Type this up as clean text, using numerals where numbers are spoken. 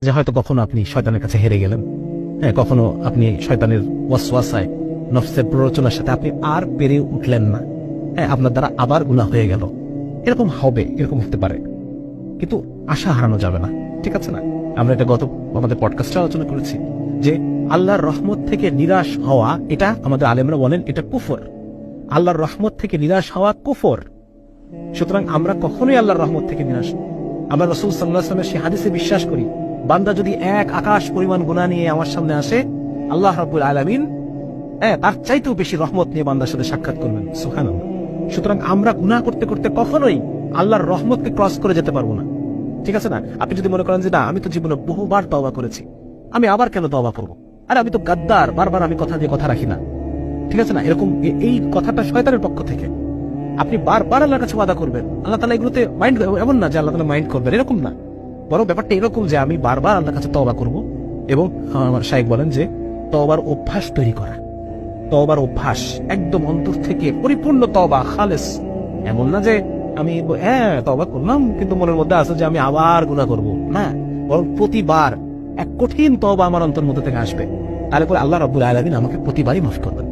যে হয়তো কখনো আপনি শয়তানের কাছে হেরে গেলেন, হ্যাঁ, কখনো আপনি শয়তানের ওয়াসওয়াসায়, নফসের প্ররোচনার সাথে আপনি আর পেরে উঠলেন না, হ্যাঁ, আপনার দ্বারা আবার গুনাহ হয়ে গেল। এরকম হবে, এরকম হতে পারে, কিন্তু আশা হারানো যাবে না, ঠিক আছে না? আমরা এটা গত আমাদের পডকাস্টে আলোচনা করেছি যে আল্লাহর রহমত থেকে নিরাশ হওয়া, এটা আমাদের আলেমরা বলেন এটা কুফর। আল্লাহর রহমত থেকে নিরাশ হওয়া কুফর। সুতরাং আমরা কখনোই আল্লাহর রহমত থেকে নিরাশ, আমরা রাসূল সাল্লাল্লাহু আলাইহি ওয়াসাল্লামের সেই হাদিসে বিশ্বাস করি, বান্দা যদি এক আকাশ পরিমাণ গুনাহ নিয়ে আমার সামনে আসে, আল্লাহ রাব্বুল আলামিন তার চাইতেও বেশি রহমত নিয়ে বান্দার সাথে সাক্ষাৎ করবেন। সুবহানাল্লাহ। সুতরাং আমরা গুনাহ করতে করতে কখনোই আল্লাহর রহমতকে ক্রস করে যেতে পারবো না, ঠিক আছে না? আপনি যদি মনে করেন যে না, আমি তো জীবনে বহুবার তওবা করেছি, আমি আবার কেন তওবা করবো, আরে আমি তো গাদ্দার, বারবার আমি কথা দিয়ে কথা রাখি না, ঠিক আছে না? এরকম এই কথাটা শয়তানের পক্ষ থেকে। আপনি বারবার আল্লাহর কাছে ওয়াদা করবেন, আল্লাহ তাআলা এগুলোতে মাইন্ড, এমন না যে আল্লাহ তাআলা মাইন্ড করবেন, এরকম না। বরং ব্যাপারটা এরকম যে আমি বারবার আল্লাহর কাছে তওবা করব, এবং আমার শাইখ বলেন যে তওবার অভ্যাস তৈরি করা। তওবার অভ্যাস একদম অন্তর থেকে পরিপূর্ণ তওবা, খালেস। এমন না যে আমি তওবা করলাম কিন্তু মনের মধ্যে আছে যে আমি আবার গুনাহ করব, না। বরং প্রতিবার এক কঠিন তওবা আমার অন্তর মধ্যে থেকে আসবে, তাহলে পরে আল্লাহ রাব্বুল আলামিন আমাকে প্রতিবারই মাফ করবেন।